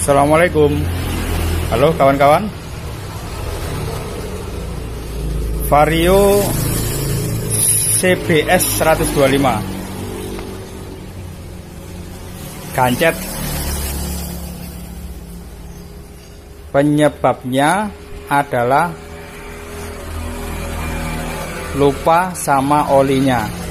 Assalamualaikum. Halo kawan-kawan. Vario CBS 125 gancet. Penyebabnya adalah lupa sama olinya.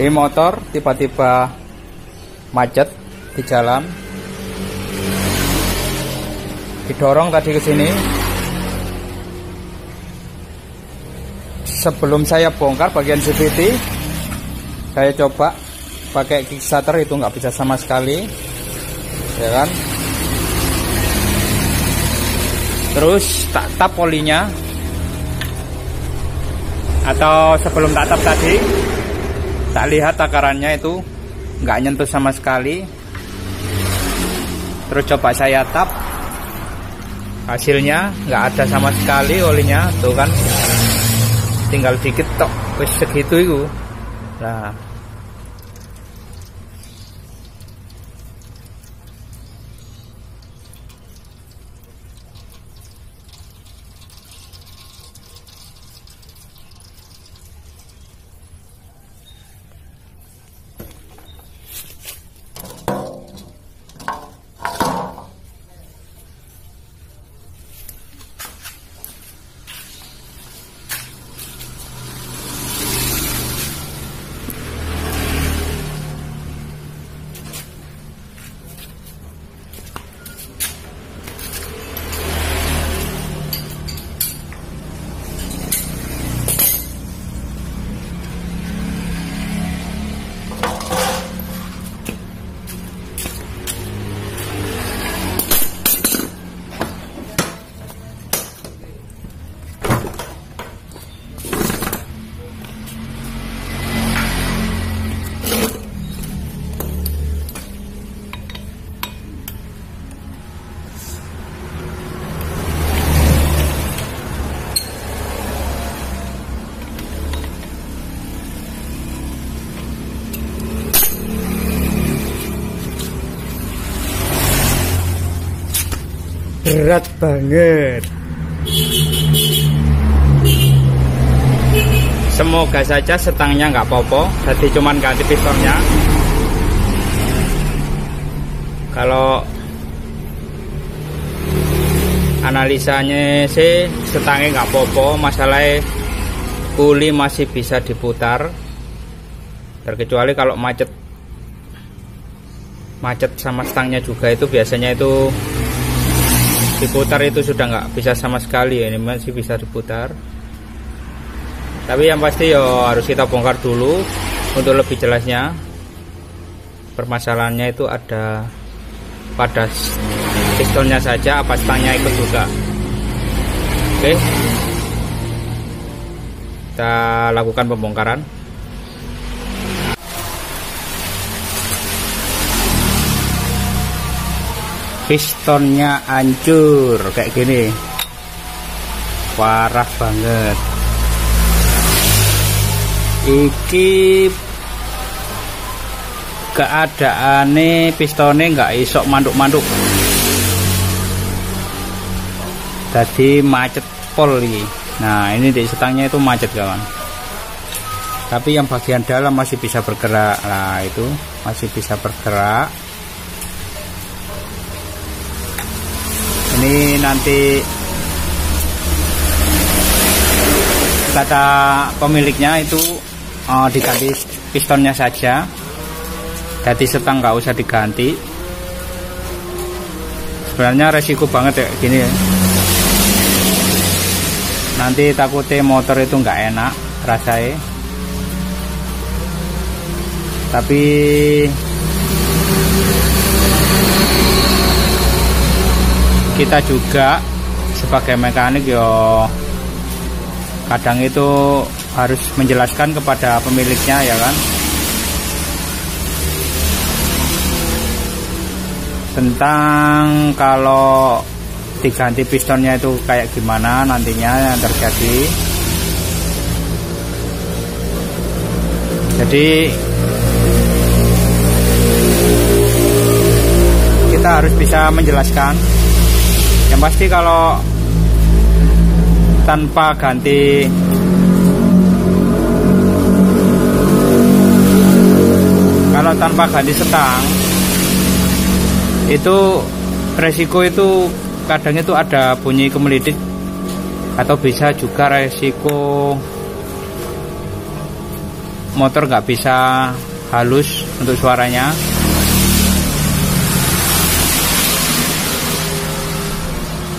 Ini motor tiba-tiba macet di jalan, didorong tadi ke sini. Sebelum saya bongkar bagian CVT, saya coba pakai kickstarter, itu nggak bisa sama sekali, ya kan. Terus tak tap olinya, atau sebelum tak tap tadi, tak lihat takarannya itu nggak nyentuh sama sekali. Terus coba saya tap, hasilnya nggak ada sama sekali olinya, tuh kan, tinggal dikit tok, wis segitu itu. Nah, berat banget. Semoga saja setangnya nggak popo, jadi cuman ganti pistonnya. Kalau analisanya sih setangnya nggak popo, masalahnya kuli masih bisa diputar, terkecuali kalau macet sama stangnya juga, itu biasanya itu diputar itu sudah nggak bisa sama sekali. Ini masih bisa diputar, tapi yang pasti ya harus kita bongkar dulu untuk lebih jelasnya. Permasalahannya itu ada pada pistonnya saja, apa stangnya ikut juga. Oke, kita lakukan pembongkaran. Pistonnya hancur kayak gini, parah banget. Iki keadaannya pistonnya nggak isok manduk-manduk, jadi macet pol ini. Nah, ini di setangnya itu macet kawan, tapi yang bagian dalam masih bisa bergerak. Nah, itu masih bisa bergerak. Ini nanti kata pemiliknya itu diganti pistonnya saja, jadi setang nggak usah diganti. Sebenarnya resiko banget ya gini ya, nanti takutnya motor itu nggak enak rasanya. Tapi kita juga sebagai mekanik yo kadang itu harus menjelaskan kepada pemiliknya, ya kan, tentang kalau diganti pistonnya itu kayak gimana nantinya yang terjadi. Jadi kita harus bisa menjelaskan. Yang pasti kalau tanpa ganti setang itu resiko itu kadang itu ada bunyi kemelidik, atau bisa juga resiko motor nggak bisa halus untuk suaranya.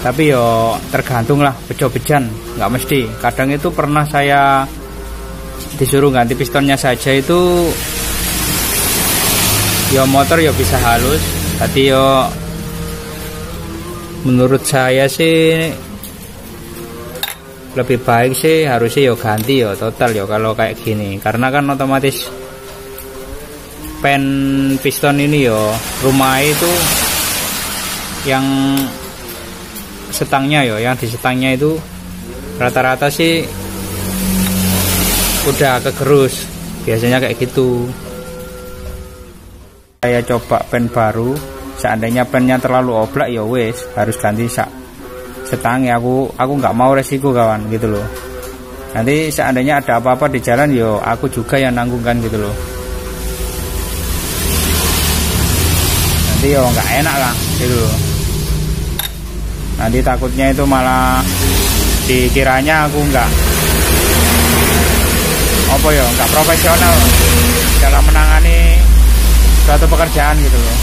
Tapi yo tergantung lah, bejo-bejan, nggak mesti. Kadang itu pernah saya disuruh ganti pistonnya saja itu yo motor yo bisa halus. Tapi yo menurut saya sih lebih baik sih harusnya yo ganti yo total yo kalau kayak gini, karena kan otomatis pen piston ini yo rumah itu yang setangnya yo, yang di setangnya itu rata-rata sih udah kegerus, biasanya kayak gitu. Saya coba pen baru, seandainya pennya terlalu oblak ya wes harus ganti setangnya. Aku nggak mau resiko kawan gitu loh. Nanti seandainya ada apa-apa di jalan yo aku juga yang nanggung kan gitu loh. Nanti yo nggak enak lah gitu loh. Nanti takutnya itu malah dikiranya aku nggak profesional dalam menangani suatu pekerjaan gitu loh.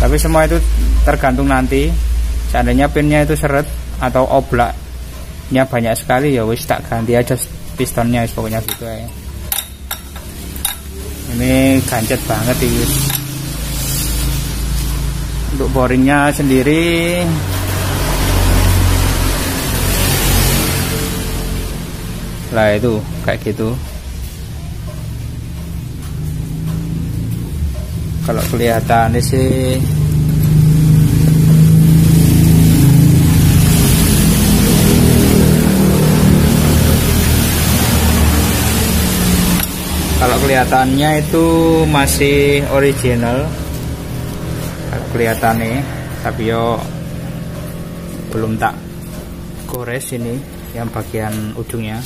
Tapi semua itu tergantung nanti. Seandainya pinnya itu seret atau oblaknya banyak sekali ya wis tak ganti aja pistonnya pokoknya gitu ya. Ini gancet banget ini. Untuk boringnya sendiri lah itu kayak gitu. Kalau kelihatan sih kalau kelihatannya itu masih original kalau kelihatannya, tapi yo belum tak gores ini yang bagian ujungnya.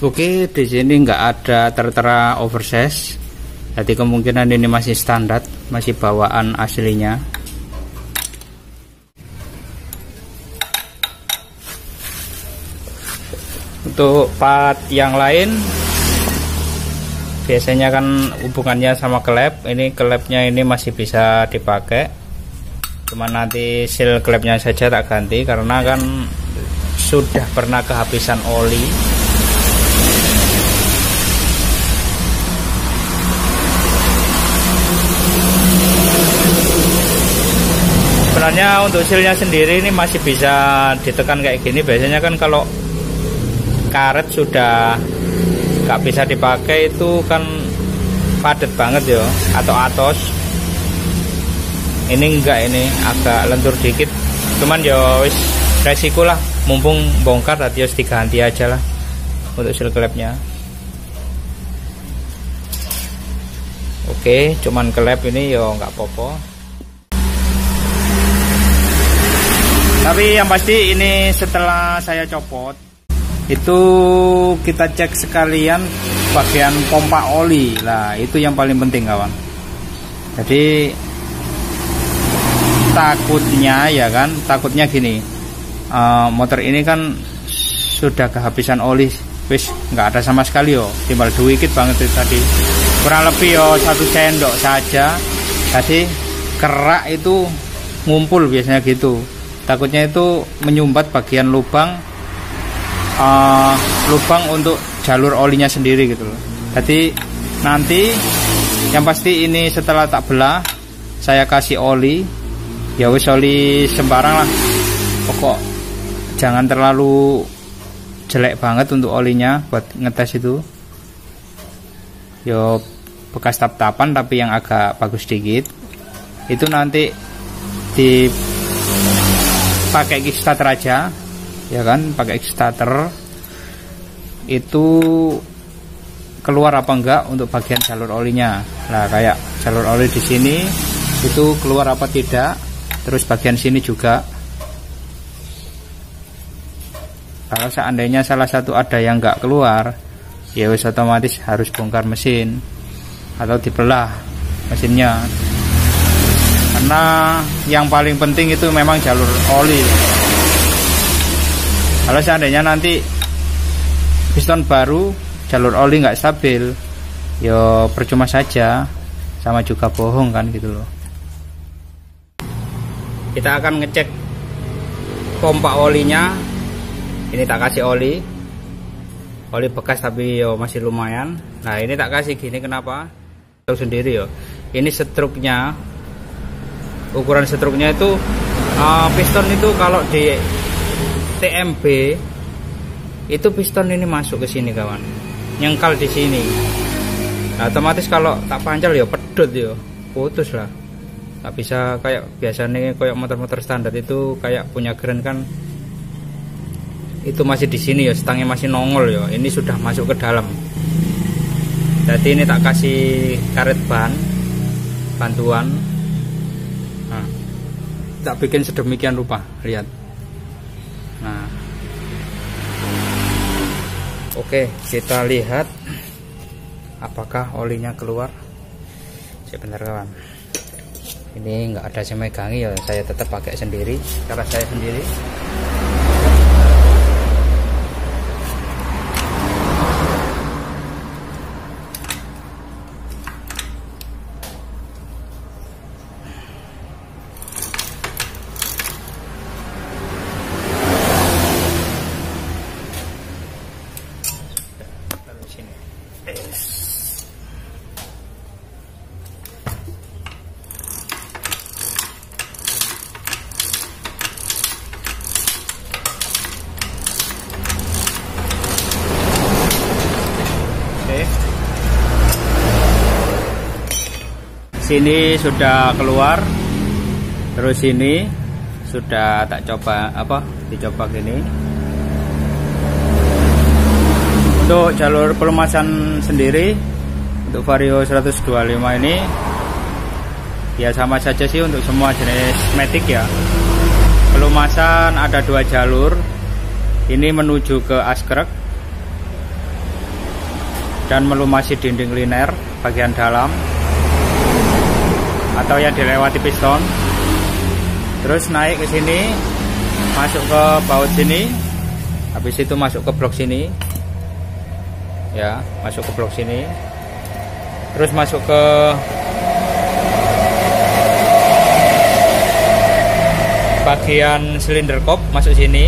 Oke, di sini nggak ada tertera oversize, jadi kemungkinan ini masih standar, masih bawaan aslinya. Untuk part yang lain, biasanya kan hubungannya sama klep. Ini klepnya ini masih bisa dipakai, cuma nanti seal klepnya saja tak ganti karena kan sudah pernah kehabisan oli. Sebenarnya untuk sealnya sendiri ini masih bisa ditekan kayak gini. Biasanya kan kalau karet sudah nggak bisa dipakai itu kan padat banget ya, atau atos. Ini enggak, ini agak lentur dikit, cuman ya wis resiko lah, mumpung bongkar tadi harus diganti aja lah untuk seal klepnya. Oke, cuman klep ini ya nggak apa-apa. Tapi yang pasti ini setelah saya copot itu kita cek sekalian bagian pompa oli lah, itu yang paling penting kawan. Jadi takutnya ya kan, takutnya gini, motor ini kan sudah kehabisan oli, wis nggak ada sama sekali yo, timbal dikit banget itu tadi, kurang lebih yo 1 sendok saja. Tadi kerak itu ngumpul biasanya gitu, takutnya itu menyumbat bagian lubang untuk jalur olinya sendiri gitu loh. Jadi nanti yang pasti ini setelah tak belah saya kasih oli, ya wis oli sembarang lah, pokok jangan terlalu jelek banget untuk olinya buat ngetes itu. Yo bekas tap-tapan tapi yang agak bagus dikit. Itu nanti dipakai kickstarter aja, ya kan, pakai kickstarter itu keluar apa enggak untuk bagian jalur olinya. Nah, kayak jalur oli di sini itu keluar apa tidak, terus bagian sini juga. Kalau seandainya salah satu ada yang enggak keluar, ya wis otomatis harus bongkar mesin atau dibelah mesinnya. Karena yang paling penting itu memang jalur oli. Kalau seandainya nanti piston baru jalur oli nggak stabil, ya percuma saja, sama juga bohong kan gitu loh. Kita akan ngecek pompa olinya. Ini tak kasih oli bekas tapi yo masih lumayan. Nah ini tak kasih gini, kenapa? Tahu sendiri yo. Ini struknya, ukuran struknya itu piston itu kalau di TMB itu piston ini masuk ke sini kawan, nyengkal di sini. Nah, otomatis kalau tak pancal ya pedot ya, putus lah. Tak bisa kayak biasanya kayak motor-motor standar itu kayak punya Grand kan, itu masih di sini ya, stangnya masih nongol ya. Ini sudah masuk ke dalam. Jadi ini tak kasih karet bantuan. Nah, tak bikin sedemikian rupa, lihat. Nah, oke, kita lihat apakah olinya keluar. Sebentar kawan, ini nggak ada yang megangi ya, saya tetap pakai sendiri, cara saya sendiri. Sini sudah keluar, terus ini sudah tak coba dicoba gini. Untuk jalur pelumasan sendiri untuk Vario 125 ini ya sama saja sih untuk semua jenis matic ya. Pelumasan ada 2 jalur, ini menuju ke askrek dan melumasi dinding liner bagian dalam atau yang dilewati piston, terus naik ke sini, masuk ke baut sini, habis itu masuk ke blok sini, ya, masuk ke blok sini, terus masuk ke bagian silinder kop, masuk sini,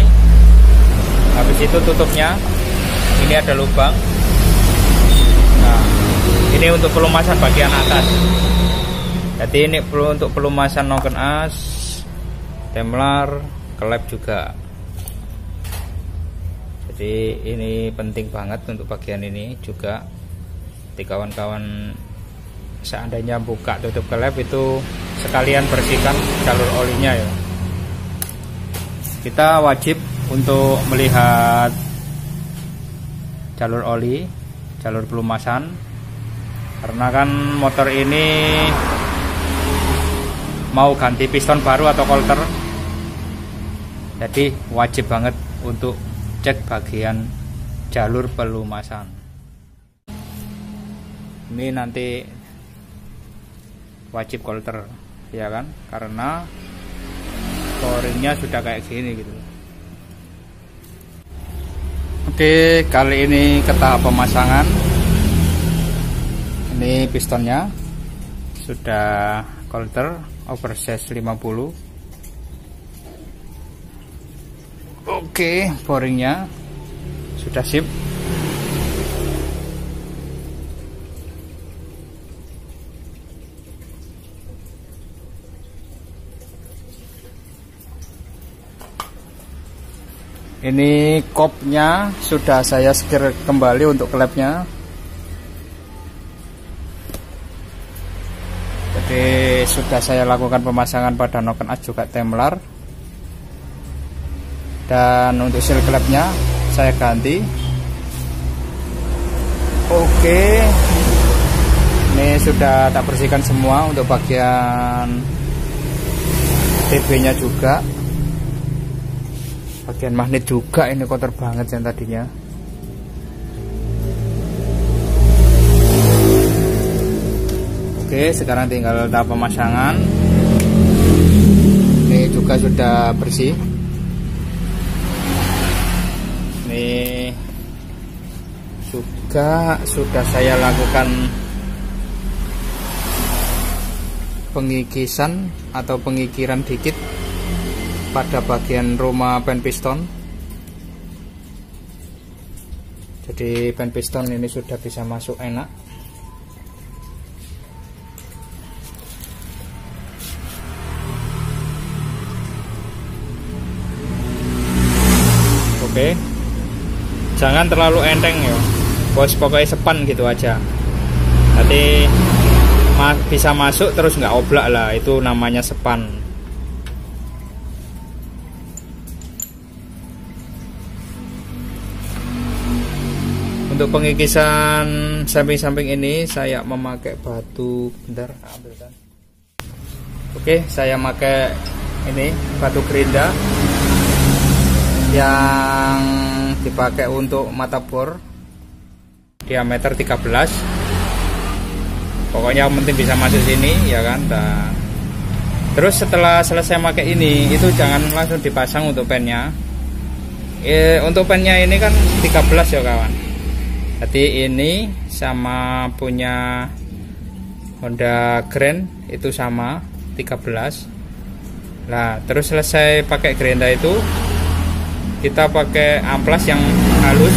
habis itu tutupnya, ini ada lubang. Nah, ini untuk pelumasan bagian atas. Jadi ini perlu untuk pelumasan noken as, temlar, kelep juga. Jadi ini penting banget untuk bagian ini juga. Di kawan-kawan seandainya buka tutup kelep itu sekalian bersihkan jalur olinya ya. Kita wajib untuk melihat jalur oli, jalur pelumasan, karena kan motor ini mau ganti piston baru atau kolter, jadi wajib banget untuk cek bagian jalur pelumasan. Ini nanti wajib coulter ya kan, karena pouringnya sudah kayak gini gitu. Oke, kali ini ke tahap pemasangan. Ini pistonnya sudah coulter oversize 50. Oke, pouringnya sudah sip. Ini kopnya sudah saya sekir kembali untuk klepnya. Jadi sudah saya lakukan pemasangan pada noken as juga Temlar. Dan untuk seal klepnya saya ganti. Oke, ini sudah tak bersihkan semua untuk bagian TB nya juga. Bagian magnet juga ini kotor banget yang tadinya. Oke, sekarang tinggal tahap pemasangan. Ini juga sudah bersih. Ini juga sudah saya lakukan pengikisan atau pengikiran dikit pada bagian roma pen piston. Jadi pen piston ini sudah bisa masuk enak. Oke, jangan terlalu enteng ya bos, pokoknya sepan gitu aja. Nanti bisa masuk terus nggak oblak lah, itu namanya sepan. Untuk pengikisan samping-samping ini saya memakai batu, bentar ambilkan. Oke, saya pakai ini batu gerinda yang dipakai untuk mata bor diameter 13. Pokoknya yang penting bisa masuk sini ya kan. Nah, terus setelah selesai pakai ini, itu jangan langsung dipasang untuk pennya. Untuk pennya ini kan 13 ya kawan. Jadi ini sama punya Honda Grand itu sama 13. Nah, terus selesai pakai gerinda itu kita pakai amplas yang halus.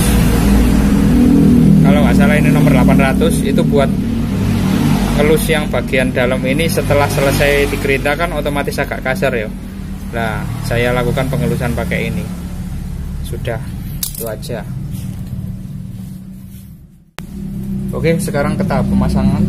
Kalau nggak salah ini nomor 800, itu buat ngelus yang bagian dalam ini. Setelah selesai digerinda kan otomatis agak kasar ya. Nah, saya lakukan pengelusan pakai ini. Sudah, itu aja. Oke, sekarang ke tahap pemasangan.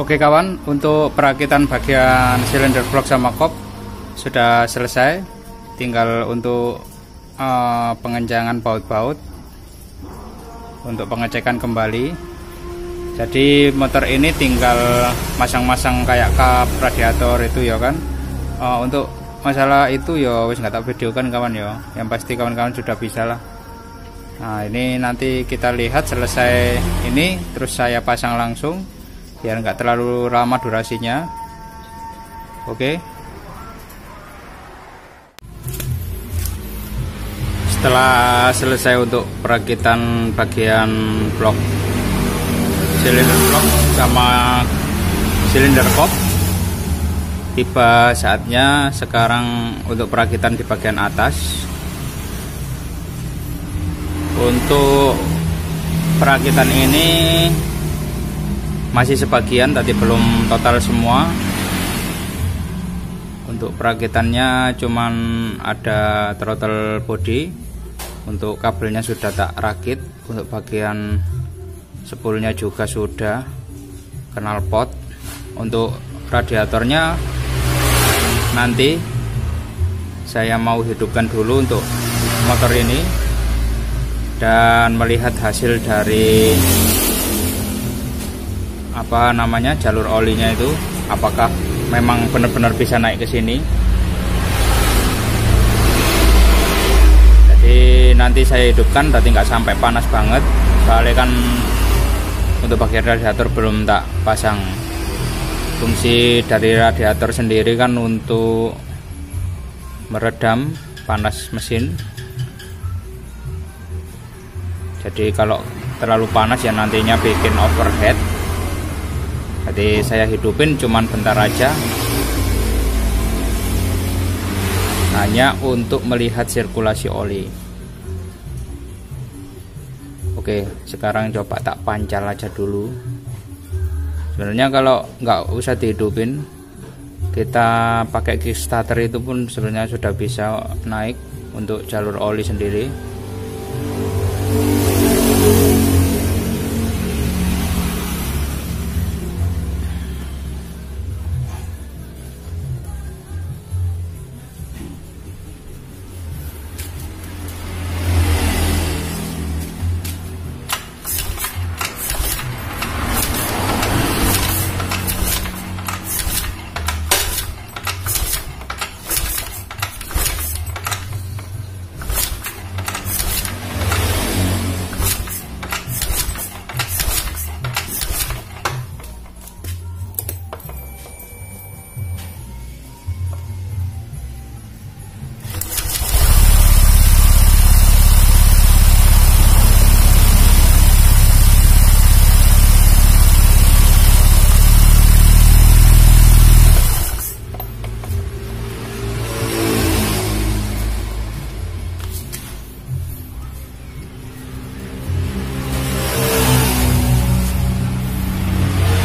Oke kawan, untuk perakitan bagian silinder blok sama kop sudah selesai. Tinggal untuk pengenjangan baut-baut untuk pengecekan kembali. Jadi motor ini tinggal masang-masang kayak kap radiator itu ya kan. Untuk masalah itu ya wis nggak tak videokan kawan ya. Yang pasti kawan-kawan sudah bisa lah. Nah ini nanti kita lihat selesai ini, terus saya pasang langsung biar nggak terlalu lama durasinya. Oke. Setelah selesai untuk perakitan bagian blok silinder blok sama silinder kop, tiba saatnya sekarang untuk perakitan di bagian atas. Untuk perakitan ini masih sebagian, tadi belum total semua. Untuk perakitannya cuman ada throttle body, untuk kabelnya sudah tak rakit, untuk bagian spoolnya juga sudah, knalpot. Untuk radiatornya nanti saya mau hidupkan dulu untuk motor ini dan melihat hasil dari jalur olinya itu, apakah memang benar-benar bisa naik ke sini. Jadi nanti saya hidupkan, tadi nggak sampai panas banget soalnya kan untuk bagian radiator belum tak pasang. Fungsi dari radiator sendiri kan untuk meredam panas mesin. Jadi kalau terlalu panas ya nantinya bikin overheat. Jadi saya hidupin cuman bentar aja, hanya untuk melihat sirkulasi oli. Oke, sekarang coba tak pancal aja dulu. Sebenarnya kalau nggak usah dihidupin, kita pakai kickstarter itu pun sebenarnya sudah bisa naik untuk jalur oli sendiri.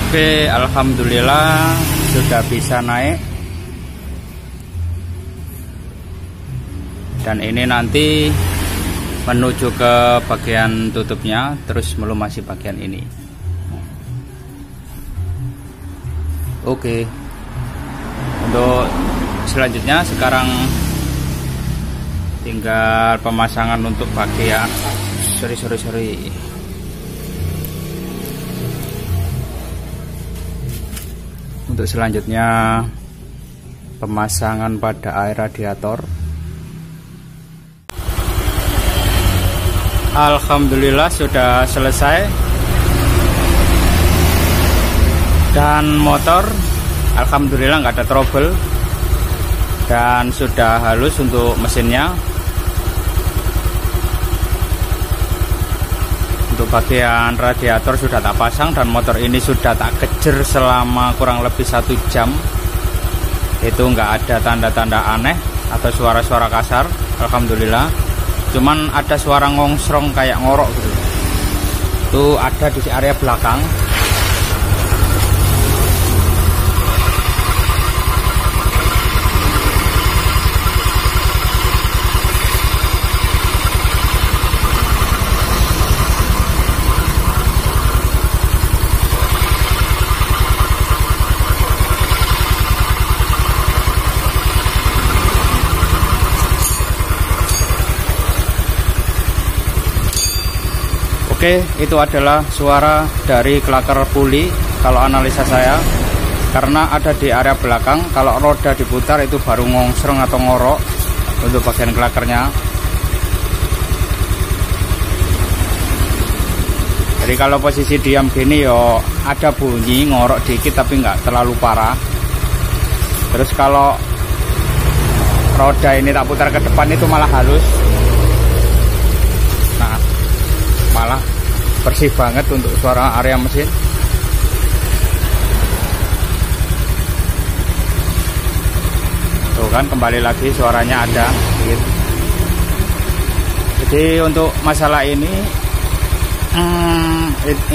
Oke, alhamdulillah sudah bisa naik. Dan ini nanti menuju ke bagian tutupnya, terus melumasi bagian ini. Oke. Untuk selanjutnya sekarang tinggal pemasangan untuk bagian sorry. Untuk selanjutnya pemasangan pada air radiator. Alhamdulillah sudah selesai. Dan motor alhamdulillah nggak ada trouble. Dan sudah halus untuk mesinnya. Untuk bagian radiator sudah tak pasang dan motor ini sudah tak kejer selama kurang lebih 1 jam. Itu nggak ada tanda-tanda aneh atau suara-suara kasar, alhamdulillah. Cuman ada suara ngongsrong kayak ngorok gitu. Itu ada di area belakang. Oke, itu adalah suara dari klaker puli kalau analisa saya, karena ada di area belakang. Kalau roda diputar itu baru ngongsreng atau ngorok untuk bagian klakernya. Jadi kalau posisi diam gini yo ada bunyi ngorok dikit tapi nggak terlalu parah. Terus kalau roda ini tak putar ke depan itu malah halus. Nah, malah bersih banget untuk suara area mesin. Tuh kan, kembali lagi suaranya ada gitu. Jadi untuk masalah ini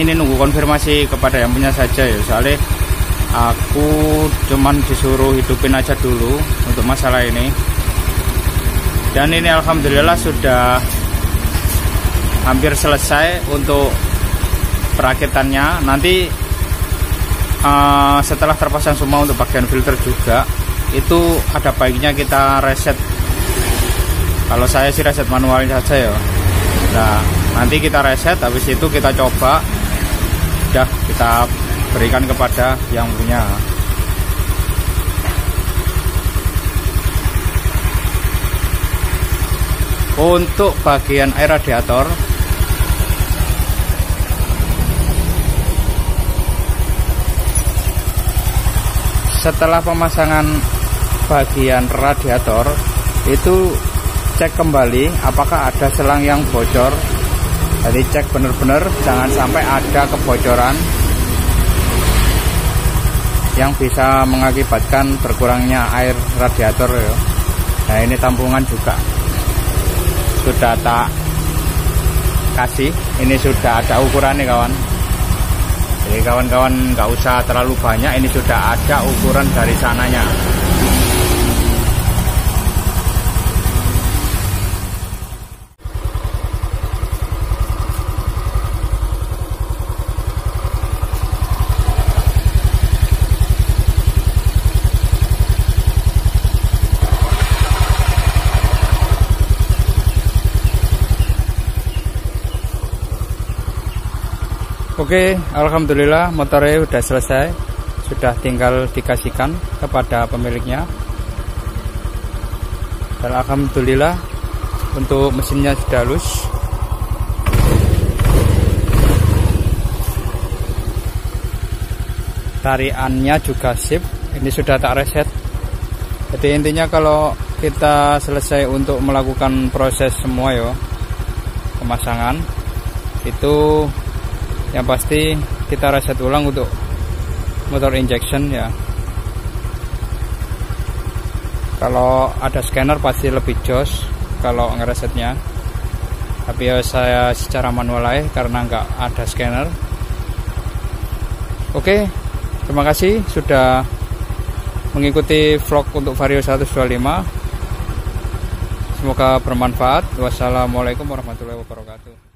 nunggu konfirmasi kepada yang punya saja ya, soalnya aku cuman disuruh hidupin aja dulu untuk masalah ini. Dan ini alhamdulillah sudah hampir selesai untuk perakitannya. Nanti setelah terpasang semua untuk bagian filter juga, itu ada baiknya kita reset. Kalau saya sih reset manual saja ya. Nah, nanti kita reset, habis itu kita coba, udah kita berikan kepada yang punya. Untuk bagian air radiator, setelah pemasangan bagian radiator itu cek kembali apakah ada selang yang bocor. Jadi cek benar-benar, jangan sampai ada kebocoran yang bisa mengakibatkan berkurangnya air radiator ya. Nah, ini tampungan juga sudah tak kasih, ini sudah ada ukurannya kawan. Jadi kawan-kawan nggak usah terlalu banyak, ini sudah ada ukuran dari sananya. Oke, alhamdulillah motornya sudah selesai, sudah tinggal dikasihkan kepada pemiliknya. Dan alhamdulillah untuk mesinnya sudah halus. Tariannya juga sip, ini sudah tak reset. Jadi intinya kalau kita selesai untuk melakukan proses semua ya, pemasangan, itu yang pasti kita reset ulang untuk motor injection ya. Kalau ada scanner pasti lebih jos kalau ngeresetnya, tapi ya saya secara manual aja karena nggak ada scanner. Oke, terima kasih sudah mengikuti vlog untuk Vario 125. Semoga bermanfaat. Wassalamualaikum warahmatullahi wabarakatuh.